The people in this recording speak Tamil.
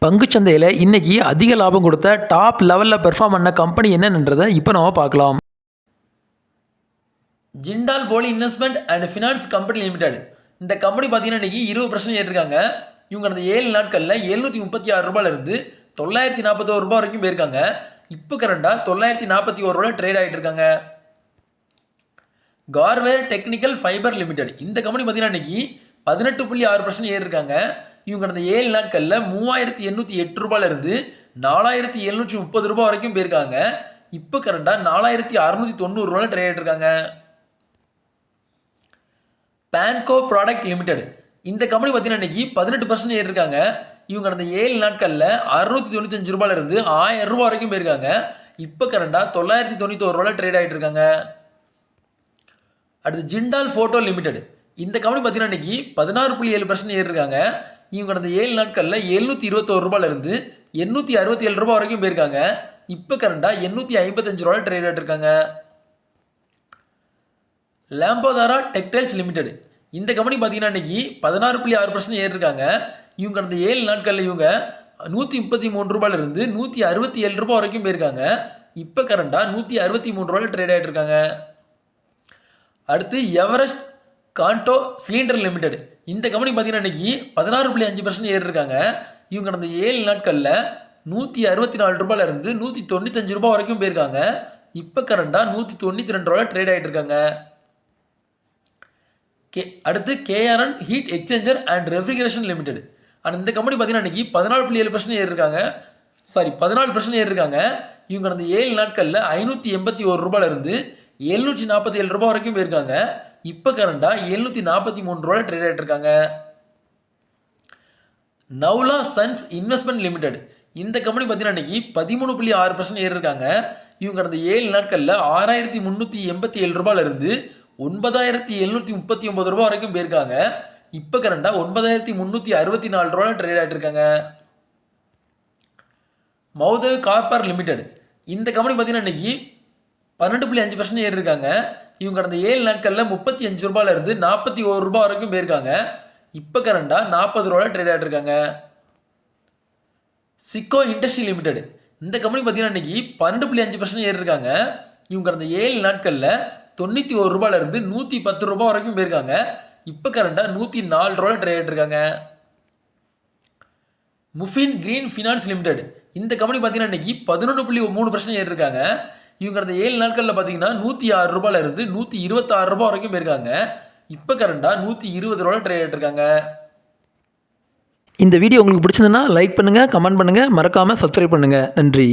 பங்குச்சந்தையில் இன்னைக்கு அதிக லாபம் கொடுத்த டாப் லெவலில் பெர்ஃபார்ம் பண்ண கம்பெனி என்னன்றதை இப்போ நம்ம பார்க்கலாம். ஜிண்டால் போலி investment and finance company limited. இந்த கம்பெனி பார்த்தீங்கன்னா இன்றைக்கி 20% ஏற்றிருக்காங்க. இவங்க அந்த 7 நாட்களில் 736 ரூபாயிலிருந்து 941 ரூபா வரைக்கும் போயிருக்காங்க. இப்போ கரண்டாக 941 ரூபாய் ட்ரேட் ஆகிட்டு இருக்காங்க. Garware technical fibre limited. இந்த கம்பெனி பார்த்தீங்கன்னா இன்றைக்கி 18.6% ஏறிருக்காங்க. இவங்க கடந்த 7 நாட்களில் 3808 ரூபாயிலிருந்து 4730 ரூபாய் வரைக்கும் போயிருக்காங்க. இப்போ கரண்டாக 4690 ரூபாயில் ட்ரேட் ஆகிட்டு இருக்காங்க. பான்கோ ப்ராடக்ட் லிமிடெட். இந்த கம்பெனி பார்த்தீங்கன்னா இன்றைக்கி 18% ஏறிருக்காங்க. இவங்க கடந்த 7 நாட்களில் 695 ரூபாயிலிருந்து 1000 ரூபாய் வரைக்கும் போயிருக்காங்க. இப்போ கரண்டாக 991 ரூபாயில் ட்ரேட் ஆகிட்டு இருக்காங்க. அடுத்து ஜிண்டால் ஃபோட்டோ லிமிடெட். இந்த கம்பெனி பார்த்தீங்கன்னா இன்றைக்கி 16.7% ஏறிருக்காங்க. இவங்க கடந்த 7 நாட்களில் 721 ரூபாயிலிருந்து 867 ரூபாய் வரைக்கும் போயிருக்காங்க. இப்போ கரண்டாக 855 ரூபாயில் ட்ரேட் ஆகிட்டு இருக்காங்க. லாம்போதாரா டெக்டைல்ஸ் லிமிடெட். இந்த கம்பெனி பார்த்தீங்கன்னா இன்றைக்கி 16.6% ஏறிருக்காங்க. இவங்க கடந்த 7 நாட்களில் இவங்க 133 ரூபாயிலிருந்து 167 ரூபாய் வரைக்கும் போயிருக்காங்க. இப்போ கரண்டாக 163 ரூபாயில் ட்ரேட் ஆகிட்டு இருக்காங்க. அடுத்து எவரெஸ்ட் கான்டோ சிலிண்டர் லிமிடெட். இந்த கம்பெனி பார்த்தீங்கன்னா இன்றைக்கி 16.5% ஏறிருக்காங்க. இவங்க கடந்த 7 நாட்களில் 164 ரூபாயிலிருந்து 195 ரூபாய் வரைக்கும் போயிருக்காங்க. இப்போ கரண்டாக 192 ரூபாயில் ட்ரேட் ஆகிட்டு இருக்காங்க. அடுத்து KRN heat exchanger and refrigeration limited. இந்த கம்பெனி பார்த்தீங்கன்னா இன்றைக்கி 14.7% ஏறிருக்காங்க. 14% ஏறிருக்காங்க. இவங்க கடந்த 7 நாட்களில் 581 ரூபாயிலிருந்து 747 ரூபாய் வரைக்கும் போயிருக்காங்க. இப்போ கரண்டாக 743 ரூபாய் ட்ரேட் ஆகிட்டு இருக்காங்க. நவ்லா சன்ஸ் இன்வெஸ்ட்மெண்ட் லிமிடெட். இந்த கம்பெனி பார்த்தீங்கன்னா இன்றைக்கி 13.6% ஏறிருக்காங்க. இவங்க கடந்த 7 நாட்களில் 6387 ரூபாயிலிருந்து 9739 ரூபாய் வரைக்கும் போயிருக்காங்க. இப்போ கரண்டாக 9364 ரூபாய் ட்ரேட் ஆகிட்டு இருக்காங்க. மௌதேவ் கார்பர் லிமிடெட். இந்த கம்பெனி பார்த்தீங்கன்னா இன்றைக்கி 12.5% ஏறிருக்காங்க. இவங்க கடந்த 7 நாட்களில் 35 ரூபாயிலிருந்து 41 ரூபாய் வரைக்கும் போயிருக்காங்க. இப்போ கரண்டாக 40 ரூபாயில் ட்ரேட் ஆகிட்டு இருக்காங்க. Chicco industry limited. இந்த கம்பெனி பார்த்தீங்கன்னா இன்றைக்கி 12.5% ஏறிருக்காங்க. இவங்க கடந்த 7 நாட்களில் 91 ரூபாயிலிருந்து 110 ரூபாய் வரைக்கும் போயிருக்காங்க. இப்போ கரண்டாக 104 ரூபாயில் ட்ரேட் ஆகிட்டு இருக்காங்க. முஃபின் கிரீன் ஃபினான்ஸ் லிமிடெட். இந்த கம்பெனி பார்த்தீங்கன்னா இன்றைக்கி 11.3% ஏறிருக்காங்க. இவங்க கடந்த 7 நாட்களில் பார்த்தீங்கன்னா 106 ரூபாயிலிருந்து 126 ரூபாய் வரைக்கும் போயிருக்காங்க. இப்போ கரண்டாக 120 ரூபாயில் ட்ரேட் ஆகிட்டு இருக்காங்க. இந்த வீடியோ உங்களுக்கு பிடிச்சிருந்ததுன்னா லைக் பண்ணுங்கள், கமெண்ட் பண்ணுங்கள், மறக்காமல் சப்ஸ்கிரைப் பண்ணுங்கள். நன்றி.